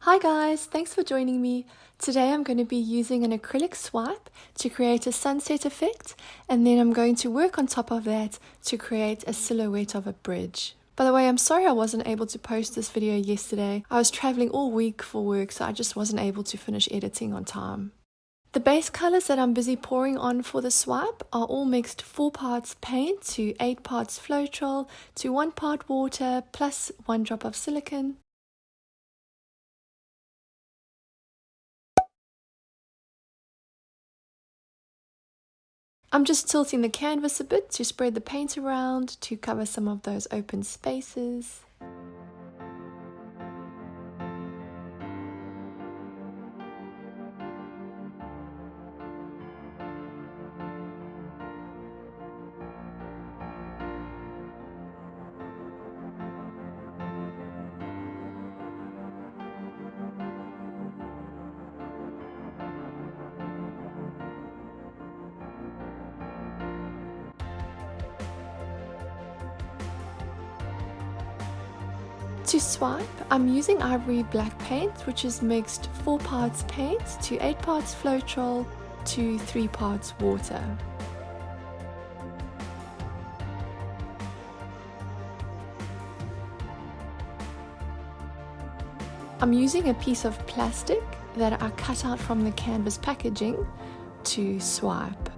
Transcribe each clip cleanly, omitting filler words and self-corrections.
Hi guys, thanks for joining me. Today I'm going to be using an acrylic swipe to create a sunset effect, and then I'm going to work on top of that to create a silhouette of a bridge. By the way, I'm sorry I wasn't able to post this video yesterday. I was traveling all week for work, so I just wasn't able to finish editing on time. The base colors that I'm busy pouring on for the swipe are all mixed 4 parts paint to 8 parts Floetrol to 1 part water plus 1 drop of silicone. I'm just tilting the canvas a bit to spread the paint around to cover some of those open spaces. To swipe, I'm using ivory black paint, which is mixed 4 parts paint to 8 parts Floetrol to 3 parts water. I'm using a piece of plastic that I cut out from the canvas packaging to swipe.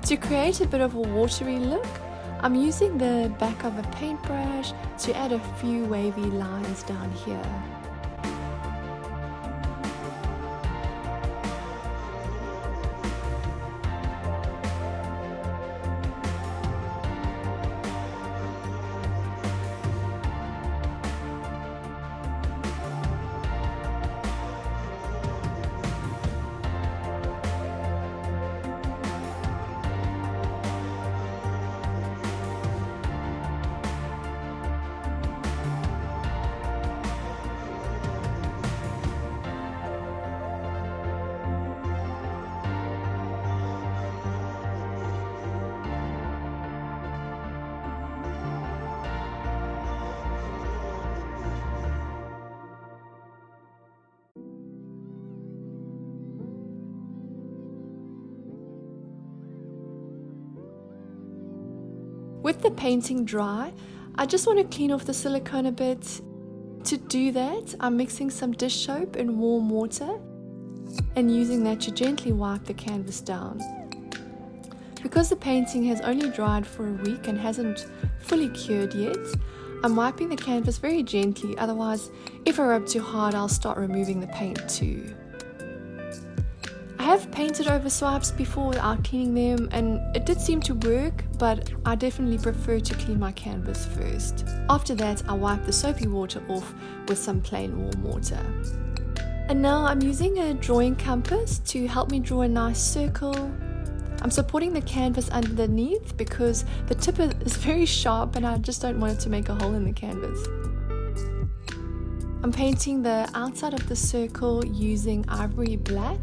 To create a bit of a watery look, I'm using the back of a paintbrush to add a few wavy lines down here. With the painting dry, I just want to clean off the silicone a bit. To do that, I'm mixing some dish soap in warm water and using that to gently wipe the canvas down. Because the painting has only dried for a week and hasn't fully cured yet, I'm wiping the canvas very gently, otherwise if I rub too hard I'll start removing the paint too. I have painted over swipes before without cleaning them, and it did seem to work, but I definitely prefer to clean my canvas first. After that, I wipe the soapy water off with some plain warm water. And now I'm using a drawing compass to help me draw a nice circle. I'm supporting the canvas underneath because the tip is very sharp and I just don't want it to make a hole in the canvas. I'm painting the outside of the circle using ivory black.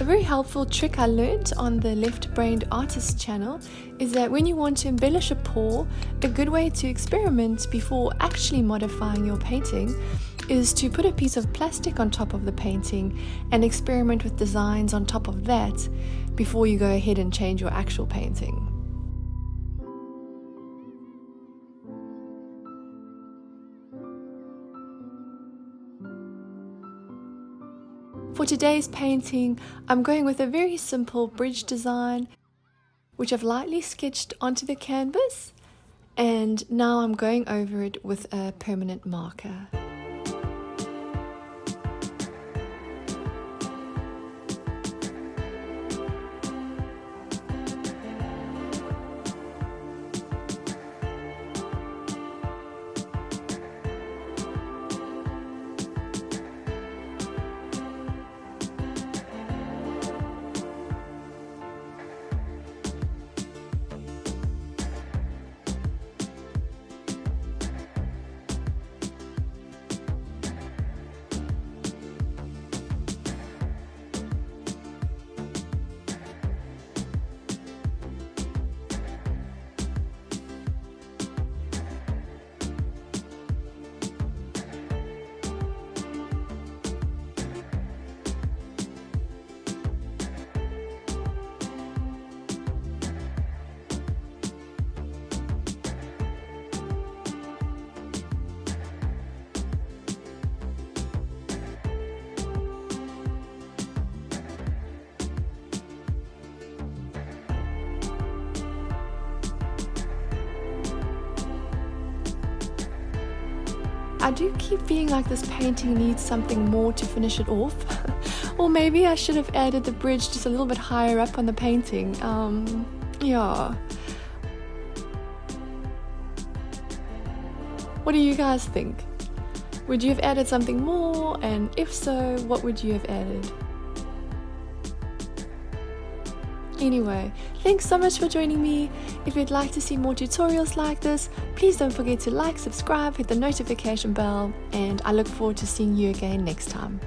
very helpful trick I learned on the Left Brained Artist channel is that when you want to embellish a pour, a good way to experiment before actually modifying your painting is to put a piece of plastic on top of the painting and experiment with designs on top of that before you go ahead and change your actual painting. For today's painting, I'm going with a very simple bridge design, which I've lightly sketched onto the canvas, and now I'm going over it with a permanent marker. I do keep feeling like this painting needs something more to finish it off. Or maybe I should have added the bridge just a little bit higher up on the painting. Yeah. What do you guys think? Would you have added something more? And if so, what would you have added? Anyway, thanks so much for joining me. If you'd like to see more tutorials like this, please don't forget to like, subscribe, hit the notification bell, and I look forward to seeing you again next time.